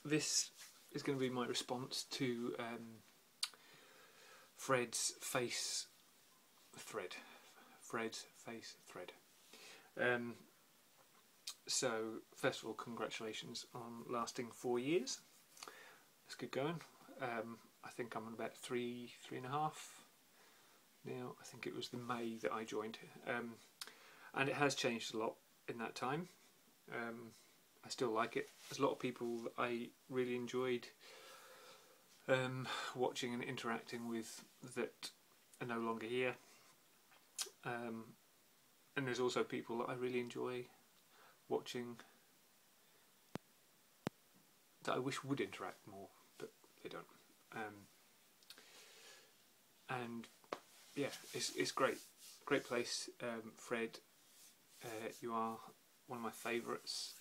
this is going to be my response to Fred's face thread. Fred's face thread. So, first of all, congratulations on lasting 4 years. Let's get going. I think I'm on about three and a half now. I think it was the May that I joined, and it has changed a lot in that time. I still like it. There's a lot of people that I really enjoyed watching and interacting with that are no longer here, and there's also people that I really enjoy watching that I wish would interact more, but they don't. And yeah, it's great place. Fred, you are one of my favourites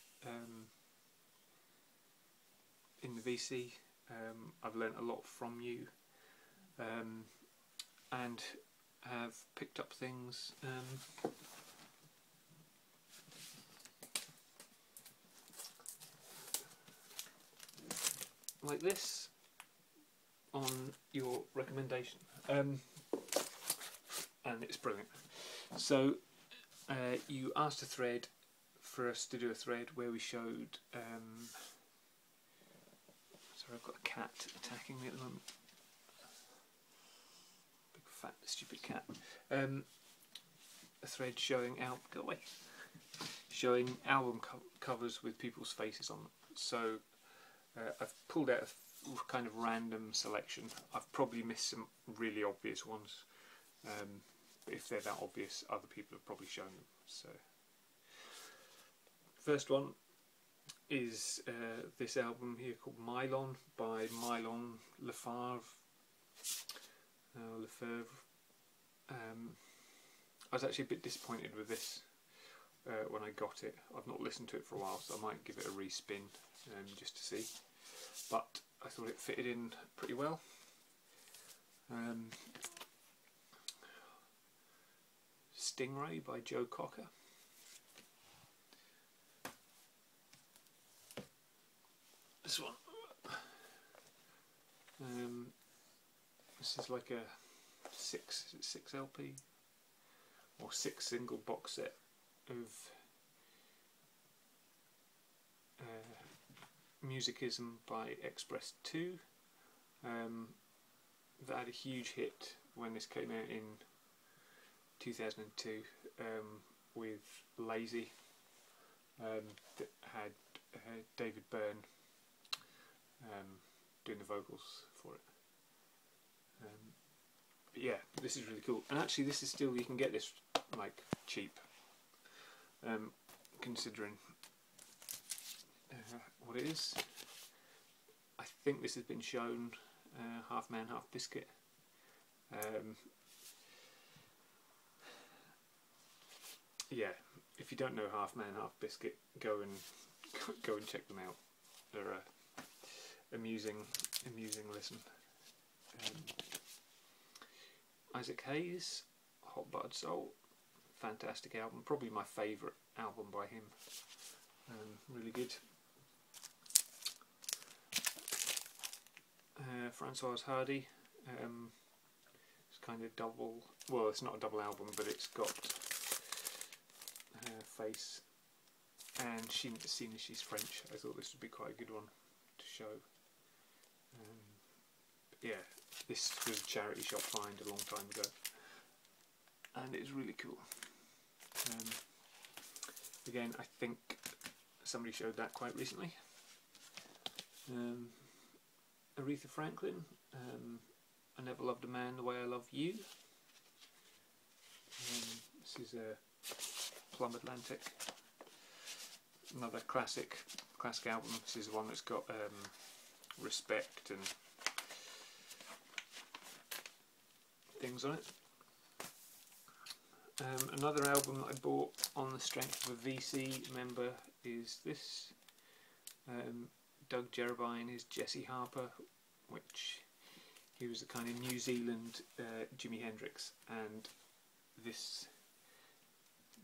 in the VC. I've learnt a lot from you, and have picked up things like this on your recommendation, and it's brilliant. So you asked for us to do a thread where we showed sorry, I've got a cat attacking me at the moment, big fat stupid cat. A thread showing go away, showing album covers with people's faces on them. So I've pulled out a kind of random selection. I've probably missed some really obvious ones, but if they're that obvious, other people have probably shown them. So, first one is this album here called Mylon by Mylon Lefebvre. I was actually a bit disappointed with this when I got it. I've not listened to it for a while, so I might give it a respin just to see. But I thought it fitted in pretty well. Stingray by Joe Cocker. This one. This is like a six LP or 6 single box set of Musicism by Express 2. That had a huge hit when this came out in 2002 with Lazy, that had David Byrne doing the vocals for it. But yeah, this is really cool, and actually this is still, you can get this like cheap, considering what it is. I think this has been shown Half Man Half Biscuit. Yeah, if you don't know Half Man Half Biscuit, go and check them out. They're amusing listen. Isaac Hayes, Hot Buttered Soul, fantastic album, probably my favourite album by him. Really good. Francoise Hardy, it's kind of double, well it's not a double album, but it's got Face and seeing as she's French, I thought this would be quite a good one to show. But yeah, this was a charity shop find a long time ago, and it's really cool. Again, I think somebody showed that quite recently. Aretha Franklin, I Never Loved a Man the Way I Love You. This is a Plum Atlantic, another classic album. This is the one that's got Respect and things on it. Another album that I bought on the strength of a VC member is this. Doug Jervine is Jesse Harper, which he was the kind of New Zealand Jimi Hendrix, and this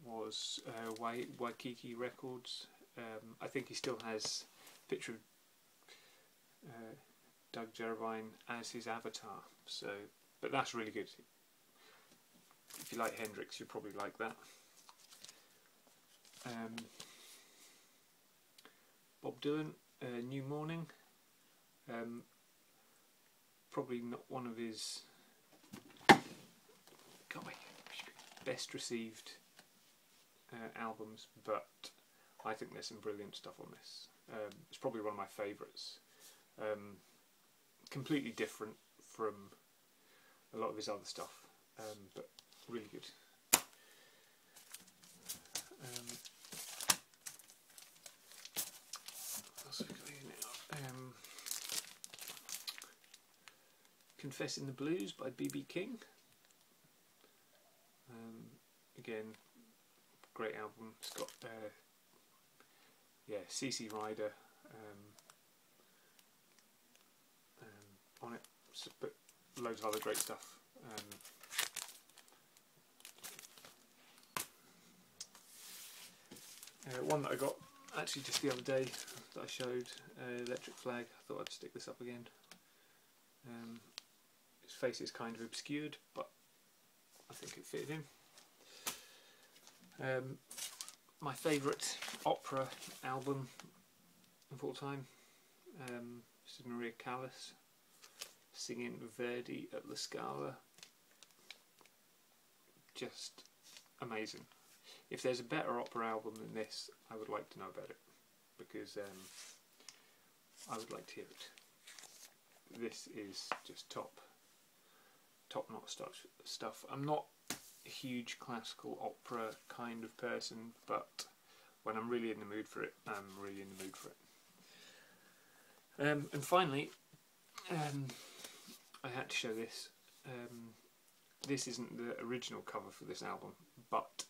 was Waikiki Records. I think he still has a picture of Doug Jervine as his avatar. So, but that's really good. If you like Hendrix, you'll probably like that. Bob Dylan, New Morning. Probably not one of his best received albums, but I think there's some brilliant stuff on this. It's probably one of my favourites. Completely different from a lot of his other stuff, but really good. What else have we got here now? Confessing the Blues by B.B. King. Again, great album. It's got CC Rider on it, but loads of other great stuff. One that I got actually just the other day that I showed, Electric Flag. I thought I'd stick this up again. His face is kind of obscured, but I think it fitted him. My favourite opera album of all time. This is Maria Callas singing Verdi at La Scala. Just amazing. If there's a better opera album than this, I would like to know about it, because I would like to hear it. This is just top-notch stuff. I'm not a huge classical opera kind of person, but when I'm really in the mood for it, I'm really in the mood for it. And finally, I had to show this. This isn't the original cover for this album, but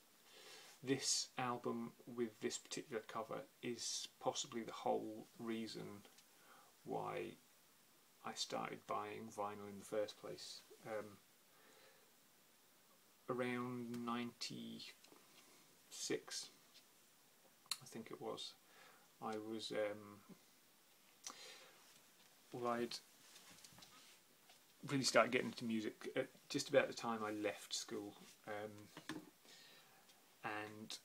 this album with this particular cover is possibly the whole reason why I started buying vinyl in the first place. Around 96, I think it was, I was, I'd really started getting into music at just about the time I left school, and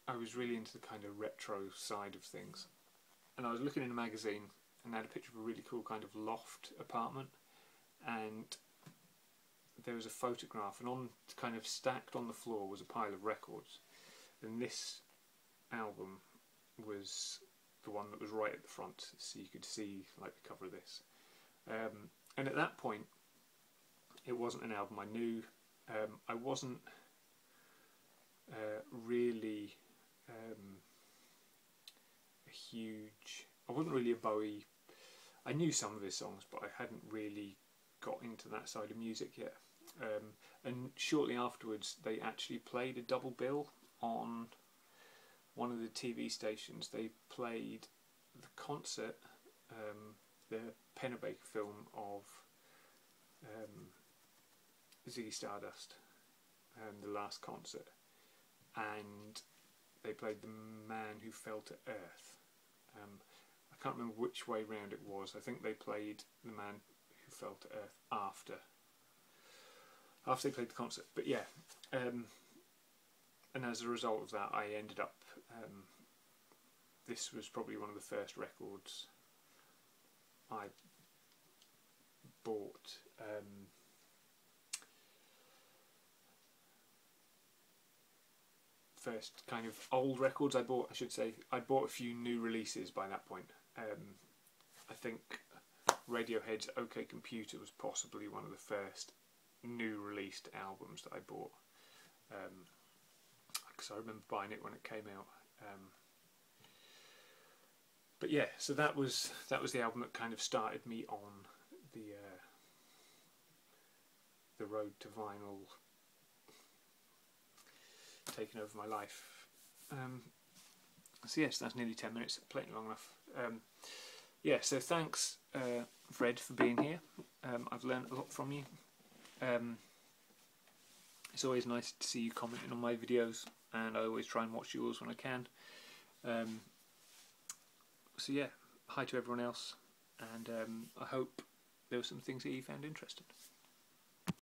I was really into the kind of retro side of things, and I was looking in a magazine and they had a picture of a really cool kind of loft apartment, and there was a photograph, and on kind of stacked on the floor was a pile of records, and this album was the one that was right at the front, so you could see like the cover of this. And at that point it wasn't an album I knew. I wasn't really I wasn't really a Bowie. I knew some of his songs, but I hadn't really got into that side of music yet. And shortly afterwards they actually played a double bill on one of the TV stations. They played the concert, the Pennebaker film of Ziggy Stardust, the last concert, and they played The Man Who Fell to Earth. I can't remember which way round it was. I think they played The Man Who Fell to Earth after they played the concert. But yeah, and as a result of that I ended up, this was probably one of the first records I bought. First kind of old records I bought, I should say. I bought a few new releases by that point. I think Radiohead's OK Computer was possibly one of the first new released albums that I bought, because I remember buying it when it came out. But yeah, so that was the album that kind of started me on the road to vinyl, taking over my life. So yes, that's nearly 10 minutes, plenty long enough. Yeah, so thanks Fred for being here. I've learned a lot from you. It's always nice to see you commenting on my videos, and I always try and watch yours when I can. So yeah, hi to everyone else, and I hope there were some things that you found interesting.